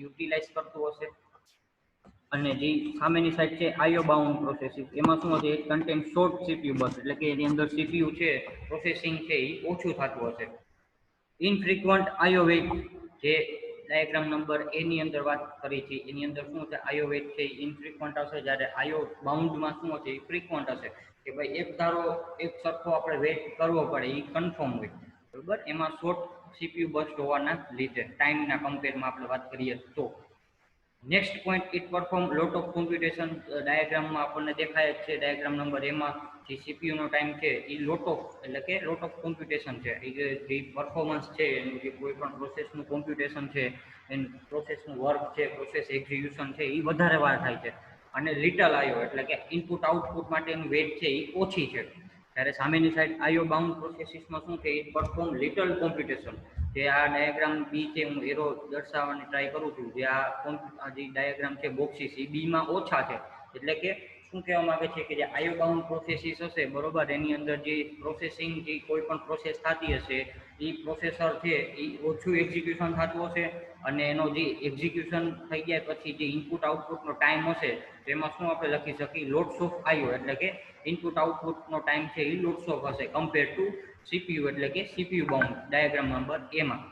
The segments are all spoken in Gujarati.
યુટિલાઇઝ કરતું હશે, અને જે સામેની સાઈડ છે આઈઓ બાઉન્ડ પ્રોસેસિસ, એમાં શું હશે, કન્ટેન્ટ શોર્ટ સીપીયુ બસ, એટલે કે એની અંદર સીપીયુ છે પ્રોસેસિંગ છે એ ઓછું થતું હશે. ઇનફ્રીક્વન્ટ આઈઓ વેઇટ, જે ડાયાગ્રામ નંબર એ ની અંદર વાત કરી છે એની અંદર શું છે, આઈઓ વેઇટ છે ઇનફ્રીક્વન્ટ હશે, જ્યારે આઈઓ બાઉન્ડમાં શું હશે, એ ફ્રીક્વન્ટ હશે, કે ભાઈ એક ધારો એક સરખો આપણે વેઇટ કરવો પડે એ કન્ફર્મ હોય, બરોબર. એમાં શોર્ટ સીપીયુ બસ્ટ હોવાના લીધે ટાઈમના કમ્પેરમાં આપણે વાત કરીએ તો. Next point, it perform lot of computation. ડાયાગ્રામમાં આપણને દેખાય જ છે, ડાયાગ્રામ નંબર એમાં જે સીપીયુ નો ટાઈમ છે એ લોટ ઓફ, એટલે કે લોટ ઓફ કોમ્પ્યુટેશન છે, એ જે પરફોર્મન્સ છે એનું, જે કોઈ પણ પ્રોસેસનું કોમ્પ્યુટેશન છે, એનું પ્રોસેસનું વર્ક છે, પ્રોસેસ એક્ઝિક્યુશન છે, એ વધારે વાર થાય છે. અને લિટલ આઈઓ, એટલે કે ઇનપુટ આઉટપુટ માટેની વેટ છે એ ઓછી છે. ત્યારે સામેની સાઈડ આઈઓ બાઉન્ડ પ્રોસેસીસમાં શું છે, ઇટ પરફોર્મ લિટલ કોમ્પ્યુટેશન. જે આ ડાયાગ્રામ બી છે, હું એરો દર્શાવવાની ટ્રાય કરું છું, જે આ જે ડાયાગ્રામ છે બોક્સીસ, એ બીમાં ઓછા છે. એટલે કે શું કહેવા માંગે છે કે જે આઈઓ બાઉન્ડ પ્રોસેસીસ હશે, બરોબર, એની અંદર જે પ્રોસેસિંગ, જે કોઈ પણ પ્રોસેસ થતી હશે, એ પ્રોસેસર છે એ ઓછું એક્ઝિક્યુશન થતું હશે, અને એનો જે એક્ઝિક્યુશન થઈ ગયા પછી જે ઇનપુટ આઉટપુટનો ટાઈમ હશે, તેમાં શું આપણે લખી શકીએ, લોટ્સ ઓફ આઈઓ, એટલે કે ઇનપુટ આઉટપુટનો ટાઈમ છે એ લોટ્સ ઓફ હશે કમ્પેર ટુ સીપીયુ, એટલે કે સીપીયુ બાઉન્ડ ડાયાગ્રામ નંબર એમાં.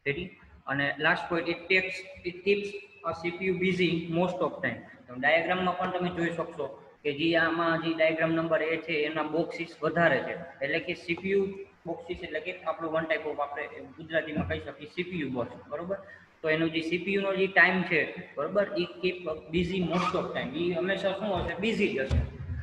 રેડી. અને last point, it keeps a CPU busy most of time. ડાયાગ્રામમાં પણ તમે જોઈ શકશો કે જે આમાં જે ડાયાગ્રામ નંબર એ છે એના બોક્સીસ વધારે છે, એટલે કે સીપીયુ બોક્સીસ, એટલે કે આપણું વન ટાઈપ ઓફ, આપણે ગુજરાતીમાં કહી શકીએ સીપીયુ બોક્સ, બરોબર. તો એનું જે સીપીયુ નો જે ટાઈમ છે, બરોબર, એ keep busy most of time, એ હંમેશા શું હશે, બિઝી જ હશે,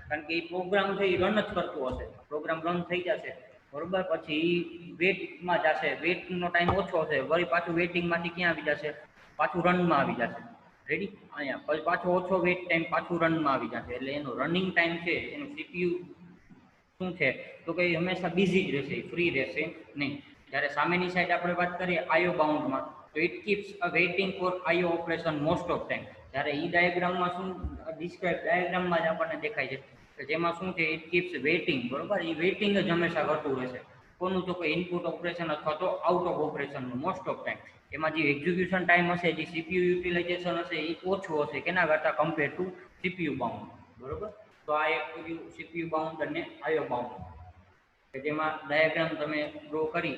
કારણ કે એ પ્રોગ્રામ છે એ રન જ કરતું હશે. પ્રોગ્રામ રન થઈ જશે, બરોબર, પછી વેટમાં જશે, વેટનો ટાઈમ ઓછો હશે, વળી પાછું વેટિંગમાંથી ક્યાં આવી જશે, પાછું રનમાં આવી જશે. રેડી. અહીંયા પછી પાછો ઓછો વેટ ટાઈમ, પાછું રનમાં આવી જશે, એટલે એનો રનિંગ ટાઈમ છે એનું સીપીયુ શું છે, તો કે હંમેશા બિઝી જ રહેશે, ફ્રી રહેશે નહીં. જ્યારે સામેની સાઈડ આપણે વાત કરીએ આઈઓ બાઉન્ડમાં, તો it keeps a waiting for IO operation most of time. જ્યારે એ ડાયાગ્રામમાં શું ડિસ્ક્રાઇબ, ડાયાગ્રામમાં જ આપણને દેખાય છે કે જેમાં શું છે, ઇટ કીપ્સ વેઇટિંગ, બરોબર, એ વેઇટિંગ જ હંમેશા કરતું રહેશે. કોનું, તો કે ઇનપુટ ઓપરેશન અથવા તો આઉટ ઓફ ઓપરેશનનું મોસ્ટ ઓફ ટાઈમ. એમાં જે એક્ઝિક્યુશન ટાઈમ હશે, જે સીપીયુ યુટિલાઇઝેશન હશે, એ ઓછું હશે કેના કરતાં, કમ્પેર ટુ સીપીયુ બાઉન્ડ, બરોબર. તો આ એક સીપીયુ બાઉન્ડ અને આઈઓ બાઉન્ડ, કે જેમાં ડાયાગ્રામ તમે ડ્રો કરી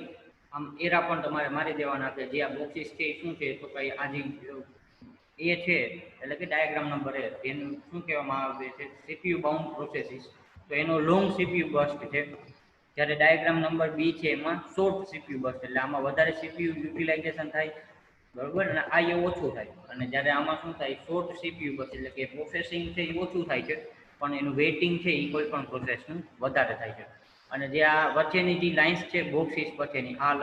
આમ એરા પણ તમારે મારી દેવાના, કે જે આ બોક્સીસ છે એ શું છે, તો કઈ આ જે એ છે, એટલે કે ડાયાગ્રામ નંબર એ, એનું શું કહેવામાં આવે છે, સીપીયુ બાઉન્ડ પ્રોસેસીસ. તો એનો લોંગ સીપીયુ બસ્ટ છે, જ્યારે ડાયાગ્રામ નંબર બી છે એમાં શોર્ટ સીપીયુ બસ્ટ, એટલે આમાં વધારે સીપીયુ યુટિલાઇઝેશન થાય, બરોબર, અને આ એ ઓછું થાય. અને જ્યારે આમાં શું થાય, શોર્ટ સીપીયુ બસ, એટલે કે પ્રોસેસિંગ છે એ ઓછું થાય છે, પણ એનું વેઇટિંગ છે એ કોઈ પણ પ્રોસેસનું વધારે થાય છે. અને જે આ વચ્ચેની જે લાઇન્સ છે બોક્સીસ વચ્ચેની, આ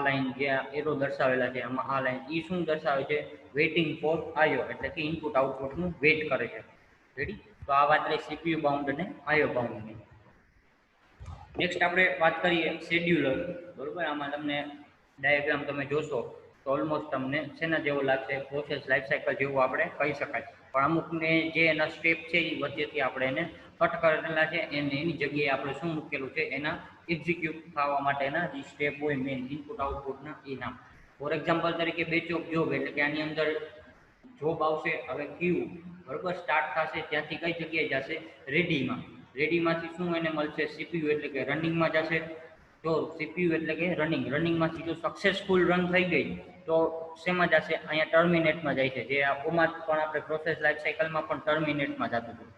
લાઈન જે એરો દર્શાવેલા છે આમાં, આ લાઈન એ શું દર્શાવે છે, વેઇટિંગ ફોર આઈઓ, એટલે કે ઇનપુટ આઉટપુટનું વેઇટ કરે છે. રેડી. તો આ વાત રહી સીપીયુ બાઉન્ડ અને આઈઓ બાઉન્ડની. નેક્સ્ટ આપણે વાત કરીએ શેડ્યુલર, બરોબર. આમાં તમને ડાયાગ્રામ તમે જોશો તો ઓલમોસ્ટ તમને શેના જેવો લાગશે, પ્રોસેસ લાઈફ સાયકલ જેવું આપણે કહી શકાય, પણ અમુકને જે એના સ્ટેપ છે એ વચ્ચેથી આપણે એને કટ કરેલા છે, એની જગ્યાએ આપણે શું મૂકેલું છે, એના એક્ઝિક્યુટ થવા માટેના જે સ્ટેપ હોય મેઇન ઇનપુટ આઉટપુટના, એ નામ. ફોર એક્ઝામ્પલ તરીકે બેચ ઓફ જોબ, એટલે કે આની અંદર જોબ આવશે, હવે ક્યુ, બરોબર, સ્ટાર્ટ થશે, ત્યાંથી કઈ જગ્યાએ જશે, રેડીમાં. રેડીમાંથી શું એને મળશે, સીપીયુ, એટલે કે રનિંગમાં જશે. જો સીપીયુ એટલે કે રનિંગ, રનિંગમાંથી જો સક્સેસફુલ રન થઈ ગઈ તો શેમાં જશે, અહીંયા ટર્મિનેટમાં જાય છે, જે આપોમાં પણ આપણે પ્રોસેસ લાઈફ સાયકલમાં પણ ટર્મિનેટમાં જતું હતું.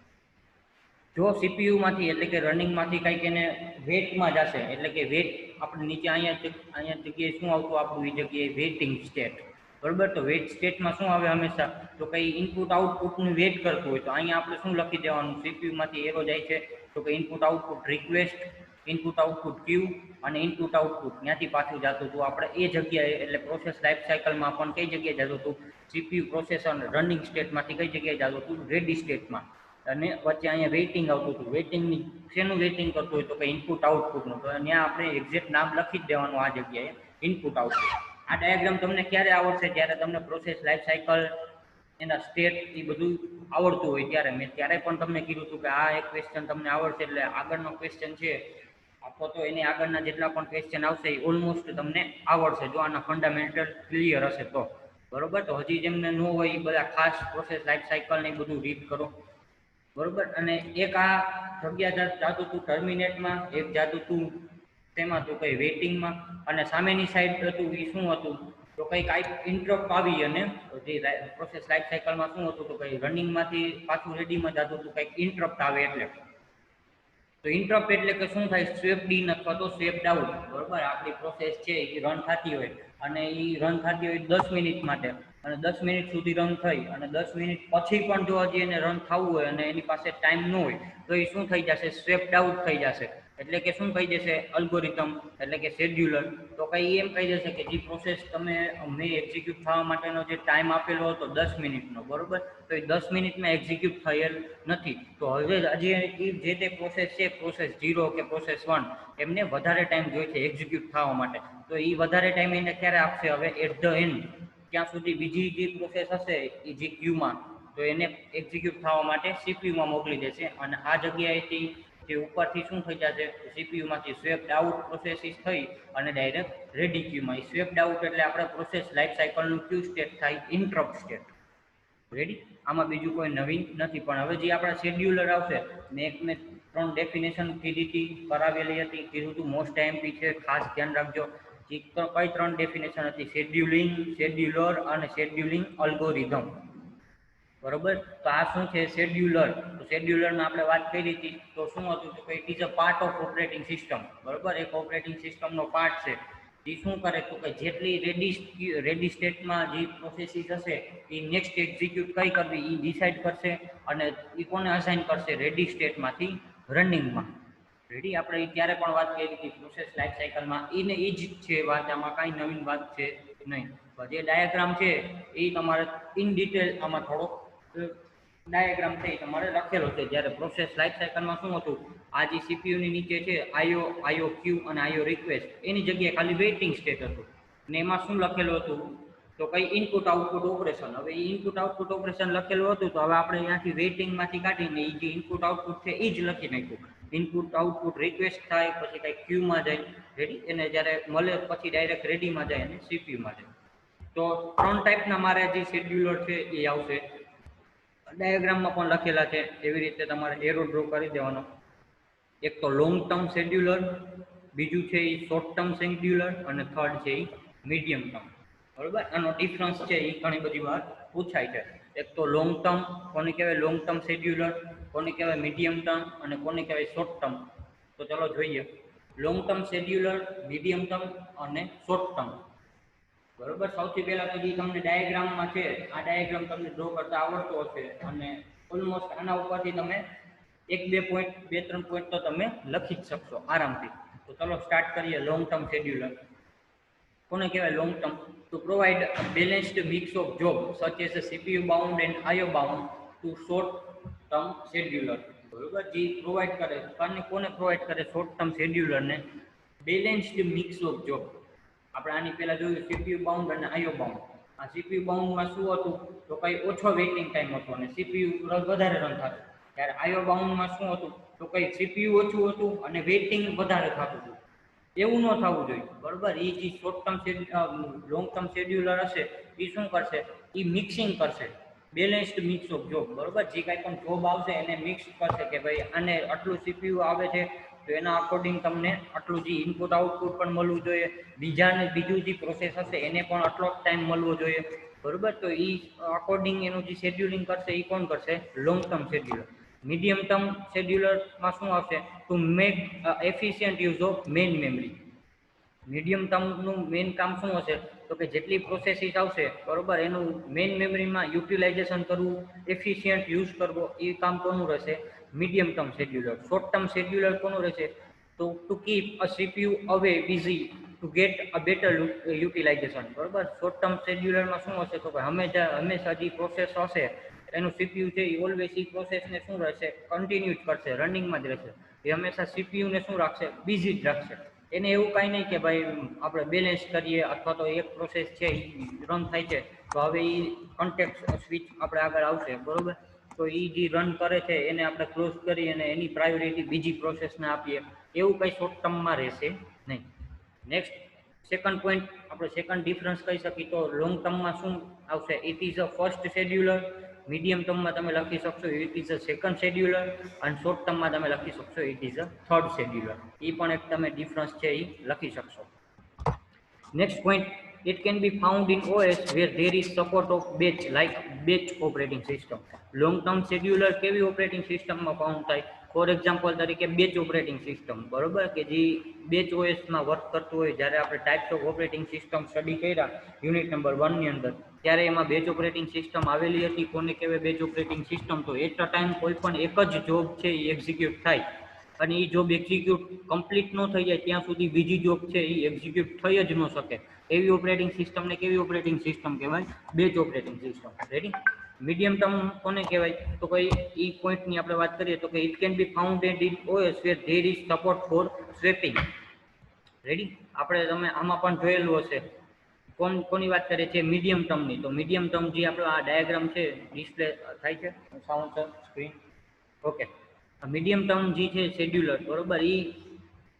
જો સીપીયુમાંથી, એટલે કે રનિંગમાંથી કંઈક એને વેટમાં જશે, એટલે કે વેટ આપણે નીચે અહીંયા જગ્યાએ શું આવતું, આપણું એ જગ્યાએ વેઇટિંગ સ્ટેટ, બરોબર. તો વેટ સ્ટેટમાં શું આવે હંમેશા, તો કંઈ ઇનપુટ આઉટપુટનું વેટ કરતું હોય, તો અહીંયા આપણે શું લખી દેવાનું, સીપીયુમાંથી એરો જાય છે તો કે input output request, input output queue, અને ઇનપુટ આઉટપુટ ત્યાંથી પાછું જતું હતું આપણે એ જગ્યાએ, એટલે પ્રોસેસ લાઈફ સાયકલમાં પણ કઈ જગ્યાએ જતું હતું, સીપીયુ પ્રોસેસર રનિંગ સ્ટેટમાંથી કઈ જગ્યાએ જતું હતું, રેડી સ્ટેટમાં. અને વચ્ચે અહીંયા વેઇટિંગ આવતું હતું, વેઇટિંગની શેનું વેઇટિંગ કરતું હોય, તો કે ઇનપુટ આઉટપુટનું, તો ત્યાં આપણે એક્ઝેક્ટ નામ લખી જ દેવાનું આ જગ્યાએ, ઇનપુટ આઉટપુટ. આ ડાયાગ્રામ તમને ક્યારે આવડશે, જ્યારે તમને પ્રોસેસ લાઈફ સાયકલ, એના સ્ટેટ એ બધું આવડતું હોય ત્યારે. મેં ત્યારે પણ તમને કીધું હતું કે આ એક ક્વેશ્ચન તમને આવડશે એટલે આગળનો ક્વેશ્ચન છે અથવા તો એની આગળના જેટલા પણ ક્વેશ્ચન આવશે એ ઓલમોસ્ટ તમને આવડશે, જો આના ફંડામેન્ટલ ક્લિયર હશે તો. બરોબર. તો હજી જેમને ન હોય એ બધા ખાસ પ્રોસેસ લાઈફ સાયકલ ને એ બધું રીડ કરો. બરોબર. અને એક આ જગ્યા જાતું તું ટર્મિનેટમાં, એક જાતું તું તેમાં તો કઈ વેઇટિંગમાં, અને સામેની સાઈડ હતું એ શું હતું તો કંઈક ઇન્ટરપ્ટ આવી અને જે પ્રોસેસ લાઈફ સાયકલમાં શું હતું તો કંઈ રનિંગમાંથી પાછું રેડીમાં જતું હતું, કંઈક ઇન્ટરપ્ટ આવે એટલે. તો ઇન્ટરપ્ટ એટલે કે શું થાય, સ્વેપ્ડ ઇન અથવા તો સ્વેપ્ડ આઉટ. બરોબર. આપણી પ્રોસેસ છે એ રન થતી હોય અને એ રન થતી હોય 10 મિનિટ માટે, અને 10 મિનિટ સુધી રન થઈ અને 10 મિનિટ પછી પણ જો હજી એને રન થવું હોય અને એની પાસે ટાઈમ ન હોય તો એ શું થઈ જશે, સ્વેપ્ડ આઉટ થઈ જશે. એટલે કે શું કહી જશે, અલ્ગોરિધમ એટલે કે શેડ્યુલર. તો કઈ એમ કહી જશે કે જે પ્રોસેસ મેં એક્ઝિક્યુટ થવા માટેનો જે ટાઈમ આપેલો હતો 10 મિનિટનો, બરોબર, તો એ 10 મિનિટમાં એક્ઝિક્યુટ થયેલ નથી. તો હવે હજી જે તે પ્રોસેસ છે, પ્રોસેસ 0 કે પ્રોસેસ 1, એમને વધારે ટાઈમ જોઈએ છે એક્ઝિક્યુટ થવા માટે. તો એ વધારે ટાઈમ એને ક્યારે આપશે, હવે એટ ધ એન્ડ, ત્યાં સુધી બીજી જે પ્રોસેસ હશે એ જે ક્યુમાં, તો એને એક્ઝિક્યુટ થવા માટે સીપીયુમાં મોકલી દેશે. અને આ જગ્યાએથી જે ઉપરથી શું થઈ જશે, સીપીયુમાંથી સ્વેપ્ડ આઉટ પ્રોસેસીસ થઈ અને ડાયરેક્ટ રેડી ક્યુમાં. સ્વેપ્ડ આઉટ એટલે આપણે પ્રોસેસ લાઈફ સાયકલનું ક્યુ સ્ટેટ થાય, ઇન્ટરપ્ટ સ્ટેટ. રેડી. આમાં બીજું કોઈ નવીન નથી. પણ હવે જે આપણા શેડ્યુલર આવશે, મેં 3 ડેફિનેશન કીધી હતી, કરાવેલી હતી, કીધું હતું મોસ્ટ આઈએમપી છે, ખાસ ધ્યાન રાખજો. કઈ 3 ડેફિનેશન હતી, શેડ્યુલિંગ, શેડ્યુલર અને શેડ્યુલિંગ અલ્ગોરિધમ. બરોબર. તો આ શું છે, શેડ્યુલર. તો શેડ્યુલરમાં આપણે વાત કરી હતી તો શું હતું તો it is a part of operating system. બરોબર. એક ઓપરેટિંગ સિસ્ટમનો પાર્ટ છે. એ શું કરે તો કે જેટલી રેડી સ્ટેટમાં જે પ્રોસેસીસ હશે એ નેક્સ્ટ એક્ઝિક્યુટ કઈ કરવી એ ડિસાઇડ કરશે, અને એ કોને અસાઇન કરશે, રેડી સ્ટેટમાંથી રનિંગમાં. રેડી. આપણે ત્યારે પણ વાત કરી હતી પ્રોસેસ લાઈફ સાયકલમાં, એને એ જ છે વાત, આમાં કાંઈ નવીન વાત છે નહીં. જે ડાયાગ્રામ છે એ તમારે ઇન ડિટેલ આમાં થોડોક ડાયાગ્રામ છે એ તમારે લખેલો છે. જ્યારે પ્રોસેસ લાઈફ સાયકલમાં શું હતું, આ જે સીપીયુની નીચે છે આઈઓ ક્યુ અને આઈઓ રિક્વેસ્ટ, એની જગ્યાએ ખાલી વેઇટિંગ સ્ટેટ હતું. ને એમાં શું લખેલું હતું તો કઈ ઇનપુટ આઉટપુટ ઓપરેશન. હવે એ ઇનપુટ આઉટપુટ ઓપરેશન લખેલું હતું તો હવે આપણે ત્યાંથી વેઇટિંગમાંથી કાઢીને એ જે ઇનપુટ આઉટપુટ છે એ જ લખી નાખ્યું. ઇનપુટ આઉટપુટ રિક્વેસ્ટ થાય, પછી કઈ ક્યુમાં જાય, રેડી, એને જ્યારે મળે પછી ડાયરેક્ટ રેડીમાં જાય અને સીપીયુમાં જાય. તો 3 ટાઈપના મારે જે શેડ્યુલર છે એ આવશે, ડાયાગ્રામમાં પણ લખેલા છે. એવી રીતે તમારે એરો ડ્રો કરી દેવાનો. એક તો લોંગ ટર્મ શેડ્યુલર, બીજું છે એ શોર્ટ ટર્મ શેડ્યુલર, અને થર્ડ છે એ મીડિયમ ટર્મ. બરોબર. આનો ડિફરન્સ છે એ ઘણી બધી વાર પૂછાય છે. એક તો લોંગ ટર્મ, કોને કહેવાય લોંગ ટર્મ શેડ્યુલર, કોને કહેવાય મીડિયમ ટર્મ, અને કોને કહેવાય શોર્ટ ટર્મ. તો ચલો જોઈએ. Long term scheduler, medium term અને શોર્ટ ટર્મ. બરોબર. સૌથી પહેલા તો જે તમને ડાયાગ્રામમાં છે, આ ડાયાગ્રામ તમને ડ્રો કરતા આવડતો હશે, અને ઓલમોસ્ટ આના ઉપરથી તમે 1-2 પોઈન્ટ 2-3 પોઈન્ટ તો તમે લખી જ શકશો આરામથી. તો ચલો સ્ટાર્ટ કરીએ. લોંગ ટર્મ શેડ્યુલર કોને કહેવાય long term? To provide a balanced mix of job such as a CPU bound and IO bound to short term scheduler. બરોબર. જે પ્રોવાઈડ કરે, કોને પ્રોવાઈડ કરે, શોર્ટ ટર્મ શેડ્યુલરને બેલેન્સ્ડ મિક્સ ઓફ જોબ. આપણે આની પહેલા જોયું સીપીયુ બાઉન્ડ અને આઈઓ બાઉન્ડ. આ સીપીયુ બાઉન્ડમાં શું હતું તો કંઈ ઓછો વેઇટિંગ ટાઈમ હતો અને સીપીયુ વધારે રન થતું. ત્યારે આઈઓ બાઉન્ડમાં શું હતું તો કંઈ સીપીયુ ઓછું હતું અને વેઇટિંગ વધારે થતું હતું. એવું ન થવું જોઈએ. બરોબર. એ જે short term long term scheduler હશે એ શું કરશે, એ મિક્સિંગ કરશે, બેલેન્સ્ડ મિક્સ ઓફ જોબ. બરોબર. જે કાંઈ પણ જોબ આવશે એને મિક્સ કરશે કે ભાઈ આને આટલું સીપીયુ આવે છે તો એના અકોર્ડિંગ તમને આટલું જે ઇનપુટ આઉટપુટ પણ મળવું જોઈએ, બીજું જે પ્રોસેસ હશે એને પણ આટલો જ ટાઈમ મળવો જોઈએ. બરોબર. તો એ અકોર્ડિંગ એનું જે શેડ્યુલિંગ કરશે એ કોણ કરશે, long term scheduler. Medium term શેડ્યુલરમાં શું આવશે, to make efficient use of main memory. Medium ટર્મનું મેઇન કામ શું હશે તો કે જેટલી પ્રોસેસીસ આવશે, બરોબર, એનું મેઇન મેમરીમાં યુટિલાઇઝેશન કરવું, એફિશિયન્ટ યુઝ કરવો, એ કામ કોનું રહેશે, medium term scheduler. Short term scheduler કોનું રહેશે તો to keep a CPU away busy to get a better utilisation. બરોબર. શોર્ટ ટર્મ શેડ્યુલરમાં શું હશે તો કે હંમેશા જે પ્રોસેસ હશે એનું સીપીયુ છે એ ઓલવેઝ એ પ્રોસેસને શું રહેશે, કન્ટિન્યુ જ કરશે, રનિંગમાં જ રહેશે. એ હંમેશા સીપીયુને શું રાખશે, બિઝી જ રાખશે. એને એવું કાંઈ નહીં કે ભાઈ આપણે બેલેન્સ કરીએ અથવા તો એક પ્રોસેસ છે એ રન થાય છે તો હવે એ કોન્ટેક્ટ સ્વિચ આપણે આગળ આવશે. બરોબર. તો એ જે રન કરે છે એને આપણે ક્લોઝ કરી અને એની પ્રાયોરિટી બીજી પ્રોસેસને આપીએ, એવું કંઈ શોર્ટ ટર્મમાં રહેશે નહીં. નેક્સ્ટ સેકન્ડ પોઈન્ટ આપણે સેકન્ડ ડિફરન્સ કહી શકીએ તો લોંગ ટર્મમાં શું આવશે, it is a first scheduler. Medium ટર્મમાં તમે લખી શકશો it is a second scheduler, અને શોર્ટ ટર્મમાં તમે લખી શકશો it is a third scheduler. એ પણ એક તમે ડિફરન્સ છે એ લખી શકશો. Next point, it can be found in OS where there is support of batch, like batch operating system. Long term scheduler કેવી ઓપરેટિંગ સિસ્ટમમાં ફાઉન્ડ થાય? ફોર એક્ઝામ્પલ તરીકે બેચ ઓપરેટિંગ સિસ્ટમ, બરોબર, કે જે બેચ ઓએસમાં વર્ક કરતું હોય. જ્યારે આપણે types of operating system study કર્યા યુનિટ નંબર 1 ની અંદર, ત્યારે એમાં બેચ ઓપરેટિંગ સિસ્ટમ આવેલી હતી. કોને કહેવાય બેચ ઓપરેટિંગ સિસ્ટમ? તો એટ અ ટાઈમ કોઈ પણ એક જ જોબ છે એ એક્ઝિક્યુટ થાય, અને એ જોબ એક્ઝિક્યુટ કમ્પ્લીટ ન થઈ જાય ત્યાં સુધી બીજી જોબ છે એ એક્ઝિક્યુટ થઈ જ ન શકે. એવી ઓપરેટિંગ સિસ્ટમને કેવી ઓપરેટિંગ સિસ્ટમ કહેવાય? Batch operating system. Ready? Medium term કોને કહેવાય? તો કઈ એ પોઈન્ટની આપણે વાત કરીએ તો કે it can be founded in OS where there is support for swapping. Ready? આપણે તમે આમાં પણ જોયેલું હશે. કોની વાત કરીએ છીએ? મીડિયમ ટર્મની. તો મીડિયમ ટર્મ જે આપણો આ ડાયાગ્રામ છે ડિસ્પ્લે થાય છે sound screen? Okay. Medium term જે છે શેડ્યુલર, બરોબર, એ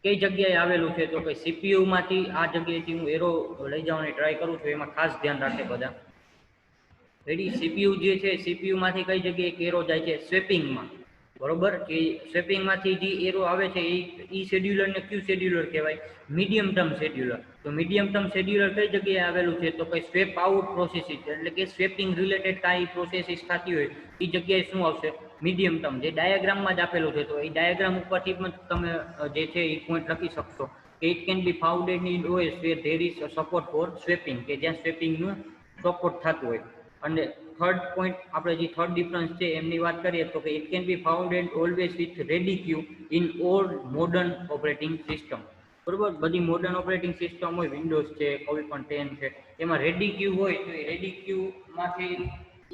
કઈ જગ્યાએ આવેલું છે? તો કે સીપીયુમાંથી આ જગ્યાએથી હું એરો લઈ જવાની ટ્રાય કરું છું, એમાં ખાસ ધ્યાન રાખે બધા. રેડી? સીપીયુ જે છે સીપીયુમાંથી કઈ જગ્યાએ એરો જાય છે? સ્વેપિંગમાં. બરોબર, કે સ્વેપિંગમાંથી જે એરો આવે છે એ શેડ્યુલરને ક્યુ શેડ્યુલર કહેવાય? Medium term scheduler. તો મીડિયમ ટર્મ શેડ્યુલર કઈ જગ્યાએ આવેલું છે? તો કે સ્વેપ આઉટ પ્રોસેસીસ, એટલે કે સ્વેપિંગ રિલેટેડ કાંઈ પ્રોસેસીસ થતી હોય એ જગ્યાએ શું આવશે? Medium term. જે ડાયાગ્રામમાં જ આપેલું છે, તો એ ડાયાગ્રામ ઉપરથી પણ તમે જે છે એ પોઈન્ટ લખી શકશો કે it can be founded in OS where there is support for swapping, કે જ્યાં સ્વેપિંગનું સપોર્ટ થતું હોય. અને થર્ડ પોઈન્ટ આપણે જે થર્ડ ડિફરન્સ છે એમની વાત કરીએ તો કે it can be founded always with ready Q in all modern operating system. બરોબર, બધી મોડર્ન ઓપરેટિંગ સિસ્ટમ હોય, વિન્ડોઝ છે, કોઈ પણ 10 છે, એમાં રેડી ક્યુ હોય. તો એ રેડી ક્યુમાંથી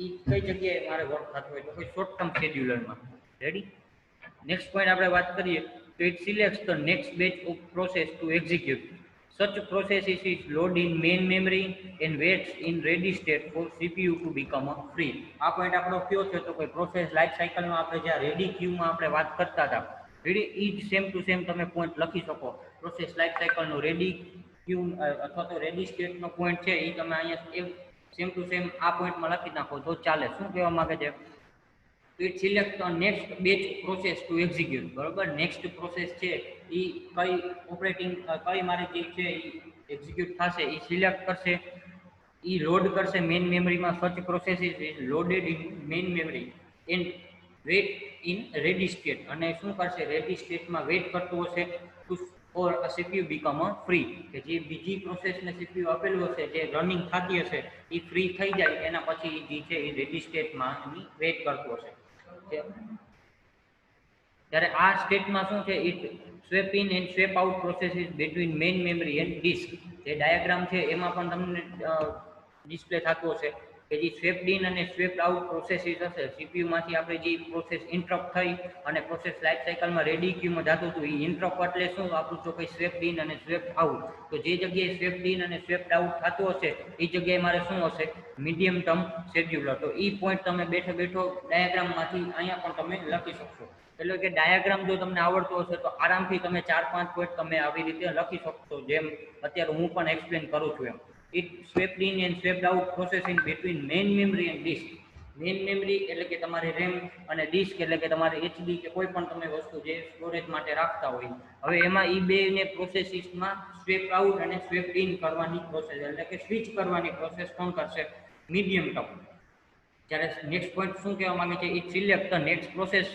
એ કઈ જગ્યાએ મારે વર્ક થતું હોય? તો કોઈ શોર્ટ ટર્મ શેડ્યુલરમાં. રેડી? નેક્સ્ટ પોઈન્ટ આપણે વાત કરીએ તો it selects the next batch of process to execute. Such processes is loaded in main memory and waits in ready state for CPU to become free. આ પોઈન્ટ આપણો કયો છે? તો કે પ્રોસેસ લાઈફ સાયકલમાં આપણે જ્યાં રેડી ક્યુમાં આપણે વાત કરતા હતા, રેડી, એ જ સેમ ટુ સેમ તમે પોઈન્ટ લખી શકો. પ્રોસેસ લાઈફ સાયકલનો રેડી ક્યુ અથવા તો રેડી સ્ટેટનો પોઈન્ટ છે એ તમે અહીંયા સેમ ટુ સેમ આ પોઈન્ટમાં લખી નાખો તો ચાલે. શું કહેવા માંગે છે? It select next batch process to execute. બરોબર, નેક્સ્ટ પ્રોસેસ છે એ કઈ ઓપરેટિંગ કઈ મારી જે છે એ એક્ઝિક્યુટ થશે એ સિલેક્ટ કરશે, એ લોડ કરશે મેઇન મેમરીમાં. Such process is loaded in main memory and wait in ready state. અને શું કરશે? રેડી સ્ટેટમાં વેઇટ કરતું હશે to for CPU become free, કે જે બીજી પ્રોસેસને સીપીયુ આપેલું હશે જે રનિંગ થતી હશે એ ફ્રી થઈ જાય એના પછી જે છે એ રેડી સ્ટેટમાં એની વેઇટ કરતું હશે. ત્યારે આ સ્ટેટમાં શું છે? It swap in and swap out processes between main memory and disk. જે ડાયાગ્રામ છે એમાં પણ તમને ડિસ્પ્લે થતું હશે કે જે સ્વેપ્ડ ઇન અને સ્વેપ્ડ આઉટ પ્રોસેસીસ હશે. સીપીયુમાંથી આપણે જે પ્રોસેસ ઇન્ટરપ્ટ થઈ અને પ્રોસેસ લાઈફ સાયકલમાં રેડી ક્યુમાં જતું હતું, એ ઇન્ટરપ્ટ એટલે શું આપણું? તો કંઈ સ્વેપ્ડ ઇન અને સ્વેપ્ડ આઉટ. તો જે જગ્યાએ સ્વેપ્ડ ઇન અને સ્વેપ્ડ આઉટ થતું હશે એ જગ્યાએ મારે શું હશે? Medium term scheduler. તો એ પોઈન્ટ તમે બેઠો બેઠો ડાયાગ્રામમાંથી અહીંયા પણ તમે લખી શકશો. એટલે કે ડાયાગ્રામ જો તમને આવડતો હશે તો આરામથી તમે 4-5 પોઈન્ટ તમે આવી રીતે લખી શકશો, જેમ અત્યારે હું પણ એક્સપ્લેન કરું છું એમ. It swapped in and swapped out processing between main memory and disk. Main memory એટલે કે તમારી રેમ, અને ડિસ્ક એટલે કે તમારે એચડી કે કોઈ પણ તમે વસ્તુ જે સ્ટોરેજ માટે રાખતા હોય. હવે એમાં એ બેને પ્રોસેસીસમાં સ્વેપ આઉટ અને સ્વેપ ઇન કરવાની પ્રોસેસ, એટલે કે સ્વિચ કરવાની પ્રોસેસ કોણ કરશે? Medium term. જ્યારે નેક્સ્ટ પોઈન્ટ શું કહેવા માંગે છે? It select the next process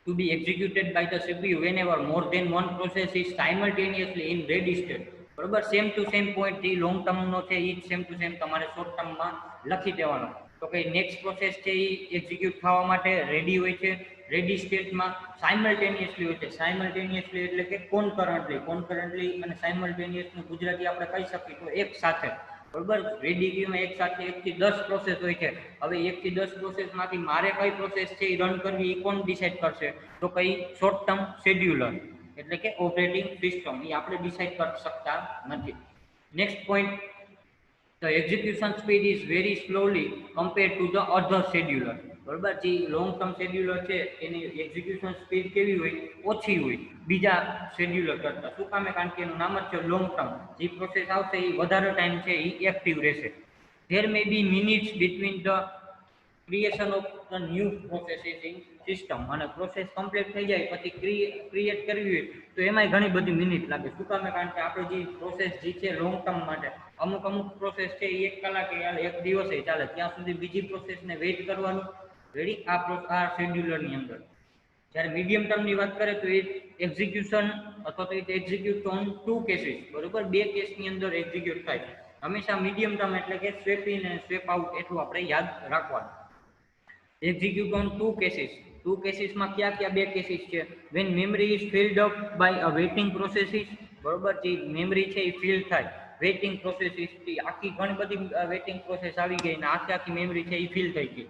to be executed by the CPU whenever more than one process is simultaneously in ready state. બરોબર, સેમ ટુ સેમ પોઈન્ટ જે લોંગ ટર્મનો છે એ સેમ ટુ સેમ તમારે શોર્ટ ટર્મમાં લખી દેવાનો. તો કે નેક્સ્ટ પ્રોસેસ છે એ એક્ઝિક્યુટ થવા માટે રેડી હોય છે, રેડી સ્ટેટમાં સાયમલ્ટેનિયસલી હોય છે. સાયમલ્ટેનિયસલી એટલે કે કોન્કરન્ટલી અને સાયમલ્ટેનિયસનું ગુજરાતી આપણે કહી શકીએ તો એક સાથે. બરોબર, રેડી ક્યુમાં એક સાથે 1 થી 10 પ્રોસેસ હોય છે. હવે 1 થી 10 પ્રોસેસમાંથી મારે કઈ પ્રોસેસ છે એ રન કરવી એ કોણ ડિસાઈડ કરશે? તો કઈ શોર્ટ ટર્મ શેડ્યુલર, એટલે કે ઓપરેટિંગ સિસ્ટમ. એ આપણે ડિસાઈડ કરી શકતા નથી. Next point, the execution speed is very slowly compared to the other scheduler. બરોબર. જે લોંગ ટર્મ શેડ્યુલર છે એની એક્ઝિક્યુશન સ્પીડ કેવી હોય? ઓછી હોય બીજા શેડ્યુલર કરતાં. શું કામે? કારણ કે એનું નામ જ છે લોંગ ટર્મ. જે પ્રોસેસ આવશે એ વધારે ટાઈમ છે એ એક્ટિવ રહેશે. there may be minutes between the creation of the new processing system. અને પ્રોસેસ કમ્પ્લીટ થઈ જાય પછી ક્રિએટ કરવી હોય તો એમાંય ઘણી બધી મિનિટ લાગે. શું કામે? કારણ કે આપણે જે પ્રોસેસ જે છે લોંગ ટર્મ માટે અમુક અમુક પ્રોસેસ છે એ 1 કલાકે ચાલે, 1 દિવસે ચાલે, ત્યાં સુધી બીજી પ્રોસેસને વેઇટ કરવાનું. રેડી? આ શેડ્યુલરની અંદર. જ્યારે મીડિયમ ટર્મની વાત કરે તો એ એક્ઝિક્યુશન અથવા તો એ એક્ઝિક્યુટ ઓન 2 કેસીસ. બરોબર, 2 કેસની અંદર એક્ઝિક્યુટ થાય. હંમેશા મીડિયમ ટર્મ એટલે કે સ્વેપ ઇન અને સ્વેપ આઉટ એટલું આપણે યાદ રાખવાનું. Execute on 2 cases. 2 કેસીસમાં કયા કયા 2 કેસીસ છે? When memory is filled up by a waiting processes. બરોબર, જે મેમરી છે એ ફિલ થાય વેઇટિંગ પ્રોસેસીસ થી. આખી ઘણી બધી વેઇટિંગ પ્રોસેસ આવી ગઈ અને આખી મેમરી છે એ ફિલ થઈ ગઈ.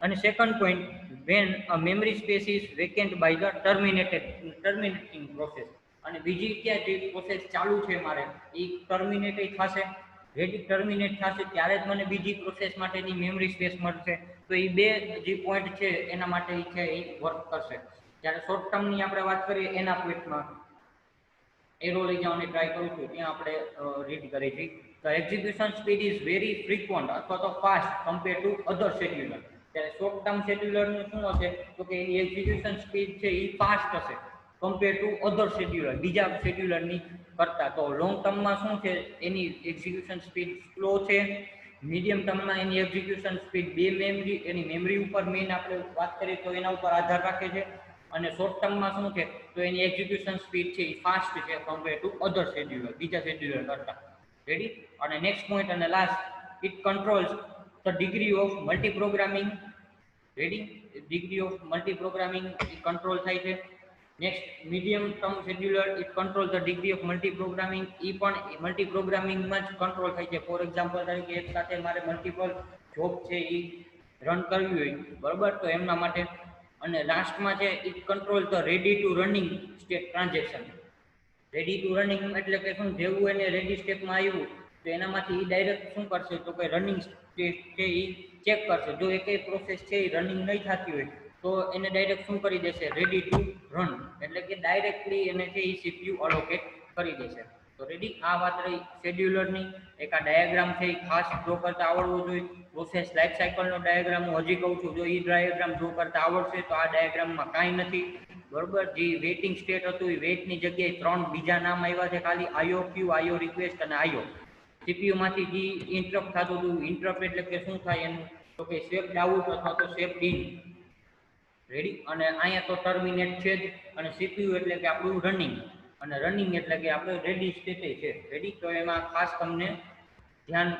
અને second point, when a memory space is vacant by the terminating process. અને બીજી ક્યાં જે પ્રોસેસ ચાલુ છે મારે એ ટર્મિનેટ થશે. રેડી? ટર્મિનેટ થશે ત્યારે જ મને બીજી પ્રોસેસ માટેની મેમરી સ્પેસ મળશે. તો એ બે જે પોઈન્ટ છે એના માટે છે એ વર્ક કરશે. જ્યારે શોર્ટ ટર્મની આપણે વાત કરીએ એના પોઈન્ટમાં એરો લઈ જવાની ટ્રાય કરું છું, ત્યાં આપણે રીડ કરી હતી. The execution speed is very frequent અથવા તો fast compared to other scheduler. ત્યારે શોર્ટ ટર્મ શેડ્યુલરનું શું હશે? તો કે એની એક્ઝિક્યુશન સ્પીડ છે એ ફાસ્ટ હશે કમ્પેર ટુ અધર શેડ્યુલર, બીજા શેડ્યુલરની કરતાં. તો લોંગ ટર્મમાં શું છે? એની એક્ઝિક્યુશન સ્પીડ સ્લો છે. મીડિયમ ટર્મમાં એની એક્ઝિક્યુશન સ્પીડ એની મેમરી ઉપર મેઇન આપણે વાત કરીએ તો એના ઉપર આધાર રાખે છે. અને શોર્ટ ટર્મમાં શું છે? તો એની એક્ઝિક્યુશન સ્પીડ છે એ ફાસ્ટ છે કમ્પેર ટુ અધર શેડ્યુલર, બીજા શેડ્યુલર કરતાં. રેડી? અને નેક્સ્ટ પોઈન્ટ અને last, it controls the degree of multiprogramming. Ready? Degree of multiprogramming એ કંટ્રોલ થાય છે. Next, medium term scheduler it control the degree of multiprogramming. એ પણ મલ્ટીપ્રોગ્રામિંગમાં જ કંટ્રોલ થાય છે. ફોર એક્ઝામ્પલ તરીકે એક સાથે મારે મલ્ટિપલ જોબ છે એ રન કરવી હોય, બરોબર, તો એમના માટે. અને લાસ્ટમાં છે it control the ready to running state transaction. Ready to running એટલે કે શું? જેવું એને રેડી સ્ટેટમાં આવ્યું તો એનામાંથી એ ડાયરેક્ટ શું કરશે? તો કે રનિંગ સ્ટેટ છે એ ચેક કરશે. જો એકેય પ્રોસેસ છે એ રનિંગ નહીં થતી હોય તો એને ડાયરેક્ટ શું કરી દેશે? રેડી ટુ રન એટલે કે ડાયરેક્ટલી એને છે એ સીપીયુ અલોકેટ કરી દેશે. તો રેડી? આ વાત રહી શેડ્યુલરની. એક આ ડાયાગ્રામ છે એ ખાસ ડ્રો કરતા આવડવો જોઈએ. પ્રોસેસ લાઈફ સાયકલનો ડાયાગ્રામ હું હજી કહું છું, જો એ ડાયાગ્રામ ડ્રો કરતા આવડશે તો આ ડાયાગ્રામમાં કાંઈ નથી. બરોબર, જે વેઇટિંગ સ્ટેટ હતું એ વેઇટની જગ્યાએ 3 બીજા નામ આવ્યા છે ખાલી, આઈઓ ક્યુ, આઈઓ રિક્વેસ્ટ અને આઈઓ. સીપીયુમાંથી જે ઇન્ટરપ્ટ થતું હતું, ઇન્ટરપ્ટ એટલે કે શું થાય એનું? તો કે સ્વેપ્ડ આઉટ અથવા તો સ્વેપ્ડ ઇન. રેડી? અને અહીંયા તો ટર્મિનેટ છે જ. અને સીપીયુ એટલે કે આપણું રનિંગ, અને રનિંગ એટલે કે આપણે રેડી સ્ટેટે છે. રેડી? તો એમાં ખાસ તમને ધ્યાન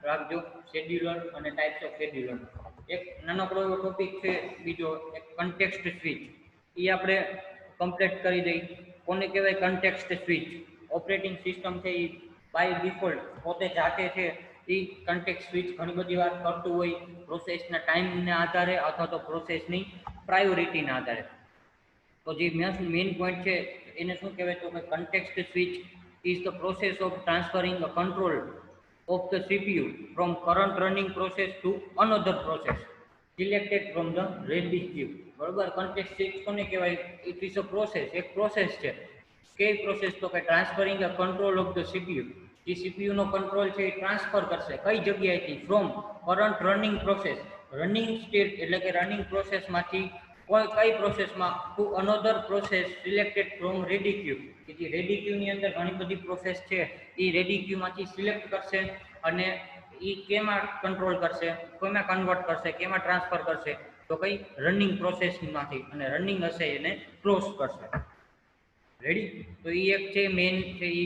રાખજો શેડ્યુલર અને ટાઈપ્સ ઓફ શેડ્યુલર. એક નાનકડો એવો ટોપિક છે બીજો, એક કન્ટેક્સ્ટ સ્વિચ. એ આપણે કમ્પ્લીટ કરી દઈ. કોને કહેવાય કન્ટેક્સ્ટ સ્વિચ? ઓપરેટિંગ સિસ્ટમ છે એ બાય ડિફોલ્ટ પોતે જાતે છે એ કન્ટેક્સ્ટ સ્વિચ ઘણી બધી વાર કરતું હોય પ્રોસેસના ટાઈમના આધારે અથવા તો પ્રોસેસની પ્રાયોરિટીના આધારે. તો જે મેઇન પોઈન્ટ છે એને શું કહેવાય? તો કે context switch is the process of transferring a control of the CPU from current running process to another process selected from the ready queue. બરોબર, context switch કોને કહેવાય? ઇટ ઇઝ અ પ્રોસેસ, એક પ્રોસેસ છે. કઈ પ્રોસેસ? તો કે transferring a control of the CPU. જે CPU નો કંટ્રોલ છે એ ટ્રાન્સફર કરશે કઈ જગ્યાએથી? From current running process, running state એટલે કે રનિંગ પ્રોસેસમાંથી કઈ પ્રોસેસમાં? To another process selected from ready queue. કે જે રેડી ક્યુની અંદર ઘણી બધી પ્રોસેસ છે એ રેડી ક્યુમાંથી સિલેક્ટ કરશે અને એ કેમાં કંટ્રોલ કરશે, કેમાં કન્વર્ટ કરશે, કેમાં ટ્રાન્સફર કરશે? તો કઈ રનિંગ પ્રોસેસમાંથી. અને રનિંગ હશે એને ક્લોઝ કરશે. રેડી? તો એ એક છે મેઇન છે, એ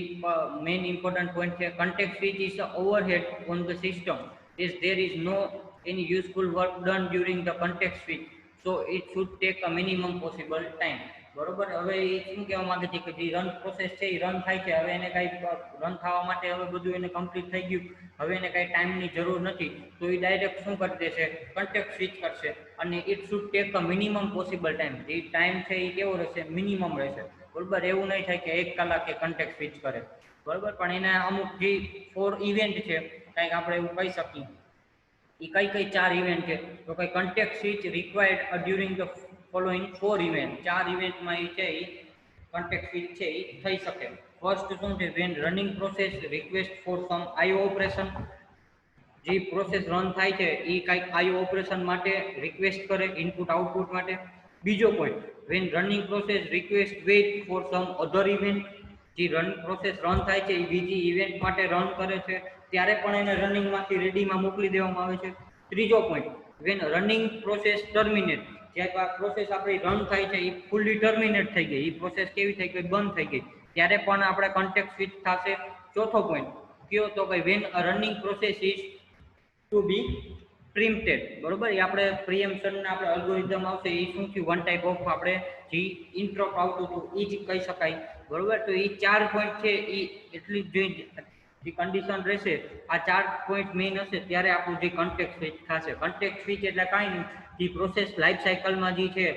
મેઇન ઇમ્પોર્ટન્ટ પોઈન્ટ છે. Context switch is overhead on the system is there is no any useful work done during the context switch, so it should take a minimum possible time. બરોબર, હવે એ શું કહેવા માંગે છે કે જે રન પ્રોસેસ છે એ રન થાય છે, હવે એને કાંઈ રન થવા માટે હવે બધું એને કમ્પ્લીટ થઈ ગયું, હવે એને કાંઈ ટાઈમની જરૂર નથી, તો એ ડાયરેક્ટ શું કરી દેશે? કન્ટેક્ટ સ્વિચ કરશે. અને it should take a minimum possible time. જે ટાઈમ છે એ કેવો રહેશે? મિનિમમ રહેશે. બરોબર, એવું નહીં થાય કે 1 કલાકે કન્ટેક્ટ સ્વિચ કરે. બરોબર, પણ એના અમુક જે ફોર ઇવેન્ટ છે કંઈક આપણે એવું કહી શકીએ એ કઈ કઈ 4 ઇવેન્ટ છે તો કઈ contact switch required during the following 4 event, 4 ઇવેન્ટમાં એ છે એ કન્ટેક્ટ સ્વિચ છે એ થઈ શકે. ફર્સ્ટ શું છે, when running process request for some IO operation, જે પ્રોસેસ રન થાય છે એ કંઈક આઈઓ ઓપરેશન માટે રિક્વેસ્ટ કરે, ઇનપુટ આઉટપુટ માટે. બીજો point, when running process request wait for some other event, જે પ્રોસેસ રન થાય છે એ બીજી ઇવેન્ટ માટે રન કરે છે ત્યારે પણ એને રનિંગમાંથી રેડીમાં મોકલી દેવામાં આવે છે. ત્રીજો point, when running process terminate, જ્યારે આ પ્રોસેસ આપણી રન થાય છે એ ફૂલ્લી ટર્મિનેટ થઈ ગઈ, એ પ્રોસેસ કેવી થઈ ગઈ, બંધ થઈ ગઈ, ત્યારે પણ આપણે કન્ટેક્ટ સ્વિચ થશે. ચોથો પોઈન્ટ કયો તો કે when running process is to be preempted, બરોબર, એ આપણે પ્રિએમ્પશનના આપણે અલ્ગોરિધમ આવશે એ શું થયું, વન ટાઈપ ઓફ આપણે જે ઇન્ટરપ્ટ આવતું હતું એ જ કહી શકાય, બરોબર. તો એ 4 પોઈન્ટ છે એ એટલી જ જે કન્ડિશન રહેશે, આ 4 પોઈન્ટ મેઇન હશે ત્યારે આપણું જે કન્ટેક્ટ સ્વિચ થશે. કન્ટેક્ટ સ્વિચ એટલે કાંઈ નહીં, જે પ્રોસેસ લાઈફ સાયકલમાં જે છે,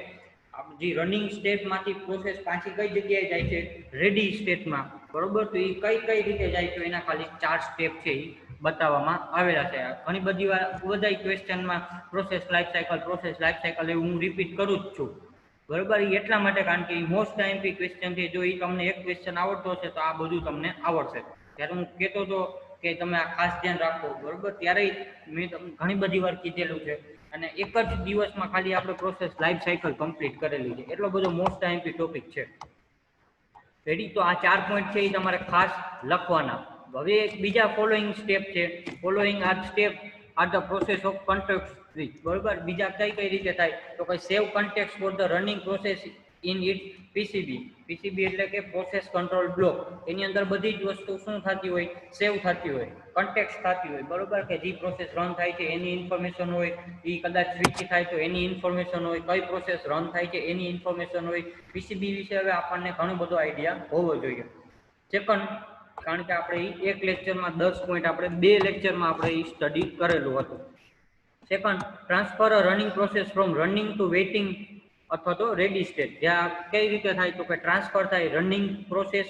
જે રનિંગ સ્ટેટમાંથી પ્રોસેસ પાછી કઈ જગ્યાએ જાય છે, રેડી સ્ટેટમાં, બરોબર. તો એ કઈ કઈ રીતે જાય છે એના ખાલી 4 સ્ટેપ છે એ બતાવવામાં આવેલા છે. ઘણી બધી વાર બધા ક્વેશ્ચનમાં પ્રોસેસ લાઈફ સાયકલ એવું હું રિપીટ કરું જ છું, બરોબર. એ એટલા માટે કારણ કે એ મોસ્ટ આઈએમપી ક્વેશ્ચન છે. જો એ તમને એક ક્વેશ્ચન આવડતો હશે તો આ બધું તમને આવડશે. ત્યારે હું કહેતો હતો કે તમે આ ખાસ ધ્યાન રાખો, બરોબર. ત્યારે મેં ઘણી બધી વાર કીધેલું છે અને એક જ દિવસમાં ખાલી આપણે પ્રોસેસ લાઈફ સાયકલ કમ્પ્લીટ કરેલી છે, એટલો બધો મોસ્ટ આઈએમપી ટોપિક છે. રેડી? તો આ 4 પોઈન્ટ છે એ તમારે ખાસ લખવાના. હવે બીજા ફોલોઈંગ સ્ટેપ છે, following are step are the process of contact switch, બરોબર. બીજા કઈ કઈ રીતે થાય તો કઈ save contact for the running process in it PCB. PCB એટલે કે પ્રોસેસ કંટ્રોલ બ્લોક, એની અંદર બધી જ વસ્તુ શું થતી હોય, સેવ થતી હોય, કન્ટેક્ટ થતી હોય, બરોબર. કે જે પ્રોસેસ રન થાય છે એની ઇન્ફોર્મેશન હોય, એ કદાચ સ્વિચ થાય તો એની ઇન્ફોર્મેશન હોય, કઈ પ્રોસેસ રન થાય છે એની ઇન્ફોર્મેશન હોય. પીસીબી વિશે હવે આપણને ઘણો બધો આઈડિયા હોવો જોઈએ. સેકન્ડ, કારણ કે આપણે એક લેક્ચરમાં 10 પોઈન્ટ આપણે 2 લેક્ચરમાં આપણે એ સ્ટડી કરેલું હતું. Second, transfer a running process from running to waiting અથવા તો રેડી સ્ટેટ. જ્યાં કઈ રીતે થાય તો કે ટ્રાન્સફર થાય રનિંગ પ્રોસેસ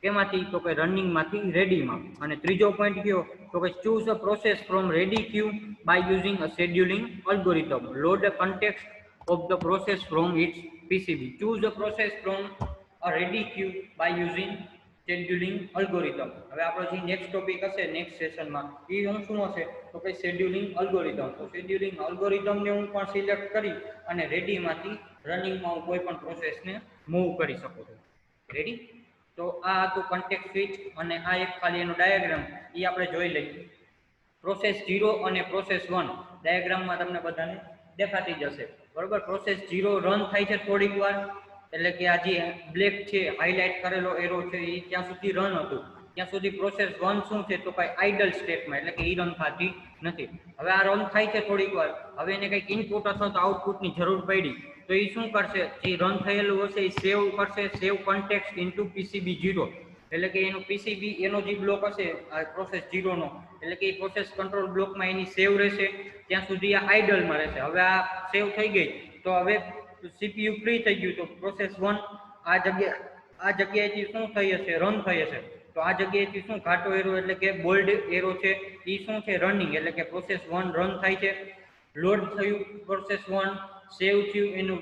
કેમાંથી તો કે રનિંગમાંથી રેડીમાં. અને ત્રીજો પોઈન્ટ કયો તો કે choose a process from ready queue by using a scheduling algorithm, load a contact of the process from its PCB. Choose a process from a ready queue by using scheduling algorithm. હવે આપણો જે નેક્સ્ટ ટોપિક હશે નેક્સ્ટ સેશનમાં એ શું હશે તો કે શેડ્યુલિંગ અલ્ગોરિધમ. તો શેડ્યુલિંગ અલ્ગોરિધમને હું પણ સિલેક્ટ કરી અને રેડીમાંથી રનિંગમાં હું કોઈ પણ પ્રોસેસને મૂવ કરી શકું છું. રેડી? તો આ હતું કન્ટેક્ટ સ્વિચ અને આ એક ખાલી એનો ડાયાગ્રામ એ આપણે જોઈ લઈએ. પ્રોસેસ 0 અને પ્રોસેસ 1 ડાયાગ્રામમાં તમને બધાને દેખાતી જશે, બરોબર. પ્રોસેસ 0 રન થાય છે થોડીક વાર, એટલે કે આ જે બ્લેક છે હાઇલાઇટ કરેલો એરો છે એ ત્યાં સુધી રન હતું, ત્યાં સુધી પ્રોસેસ 1 શું છે તો કાંઈ આઇડલ સ્ટેટમાં, એટલે કે એ રન થતી નથી. હવે આ રન થાય છે થોડીક વાર, હવે એને કંઈક ઇનપુટ અથવા તો આઉટપુટની જરૂર પડી તો એ શું કરશે, જે રન થયેલું હશે એ સેવ કરશે, સેવ કન્ટેક્ટ ઇન્ટુ પીસીબી 0, એટલે કે એનો પીસીબી એનો જે બ્લોક હશે આ પ્રોસેસ 0 નો, એટલે કે એ પ્રોસેસ કંટ્રોલ બ્લોકમાં એની સેવ રહેશે, ત્યાં સુધી આ આઇડલમાં રહેશે. હવે આ સેવ થઈ ગઈ તો હવે સીપીયુ ફ્રી થઈ ગયું તો પ્રોસેસ 1 આ જગ્યાએથી શું થઈ હશે, રન થઈ હશે. તો આ જગ્યાએથી શું ઘાટો એરો એટલે કે બોલ્ડ એરો છે એ શું છે, રનિંગ, એટલે કે પ્રોસેસ 1 રન થાય છે, લોડ થયું પ્રોસેસ 1, સેવ થયું, એનું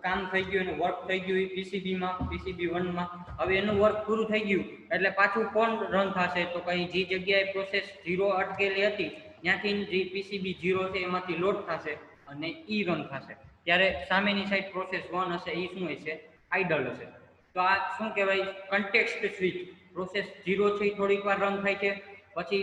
કામ થઈ ગયું, એનું વર્ક થઈ ગયું પીસીબીમાં, પીસીબી 1માં. હવે એનું વર્ક પૂરું થઈ ગયું એટલે પાછું કોણ રન થશે તો કઈ જે જગ્યાએ પ્રોસેસ 0 અટકેલી હતી ત્યાંથી જે પીસીબી 0 છે એમાંથી લોડ થશે અને ઈ રન થશે. ત્યારે સામેની સાઈડ પ્રોસેસ 1 હશે એ શું હશે, આઇડલ હશે. તો આ શું કહેવાય, કન્ટેક્સ્ટ સ્વિચ. પ્રોસેસ 0 છે થોડીક વાર રન થાય છે, પછી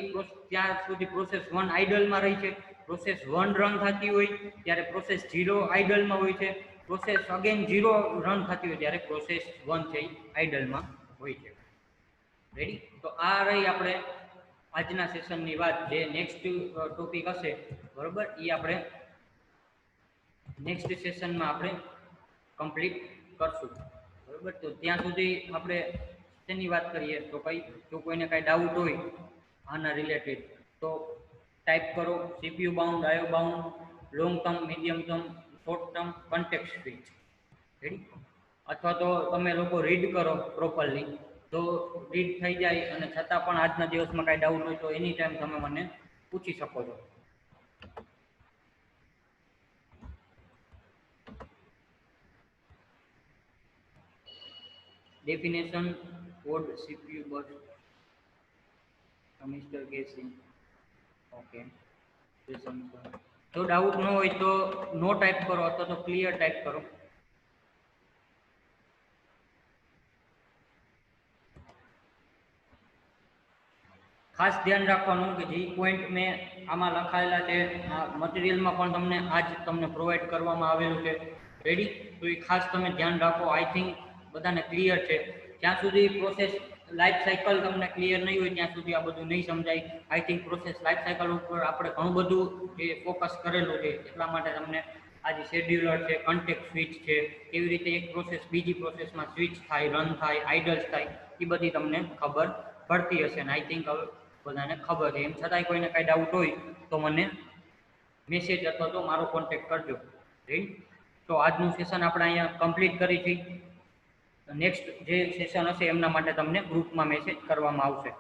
ત્યાં સુધી પ્રોસેસ 1 આઇડલમાં રહી છે, પ્રોસેસ 1 રન થતી હોય ત્યારે પ્રોસેસ 0 આઇડલમાં હોય છે, પ્રોસેસ અગેન 0 રન થતી હોય ત્યારે પ્રોસેસ 1 છે આઇડલમાં હોય છે. રેડી? તો આ રહી આપણે આજના સેશનની વાત. જે નેક્સ્ટ ટોપિક હશે, બરોબર, એ આપણે નેક્સ્ટ સેશનમાં આપણે કમ્પ્લીટ કરશું, બરોબર. તો ત્યાં સુધી આપણે શેની વાત કરીએ તો જો કોઈને કાંઈ ડાઉટ હોય આના રિલેટેડ તો ટાઈપ કરો CPU bound, IO bound, long term, medium term, short term, context switch. Ready? અથવા તો તમે લોકો રીડ કરો પ્રોપરલી, તો રીડ થઈ જાય અને છતાં પણ આજના દિવસમાં કાંઈ ડાઉટ હોય તો એની ટાઈમ તમે મને પૂછી શકો છો. ડેફિનેશન કોડ સીપીયુ બસ મિસ્ટર કેસિંગ. ઓકે. જો ડાઉટ ન હોય તો નો ટાઈપ કરો અથવા તો ક્લિયર ટાઈપ કરો. ખાસ ધ્યાન રાખવાનું કે જે પોઈન્ટ મેં આમાં લખાયેલા છે મટીરિયલમાં પણ તમને આજ તમને પ્રોવાઈડ કરવામાં આવેલું છે રેડી. તો એ ખાસ તમે ધ્યાન રાખો. આઈ થિંક બધાને ક્લિયર છે. જ્યાં સુધી પ્રોસેસ લાઈફ સાયકલ તમને ક્લિયર નહીં હોય ત્યાં સુધી આ બધું નહીં સમજાય. I think process life cycle ઉપર આપણે ઘણું બધું જે ફોકસ કરેલું છે એટલા માટે તમને આ જે શેડ્યુલર છે, કન્ટેક્ટ સ્વિચ છે, કેવી રીતે એક પ્રોસેસ બીજી પ્રોસેસમાં સ્વિચ થાય, રન થાય, આઇડલ્સ થાય, એ બધી તમને ખબર પડતી હશે. ને આઈ થિંક હવે બધાને ખબર છે. એમ છતાંય કોઈને કાંઈ ડાઉટ હોય તો મને મેસેજ અથવા તો મારો કોન્ટેક્ટ કરજો. રાઈટ. તો આજનું સેશન આપણે અહીંયા કમ્પ્લીટ કરી છે. નેક્સ્ટ જે સેશન હશે એમના માટે તમને ગ્રુપમાં મેસેજ કરવામાં આવશે.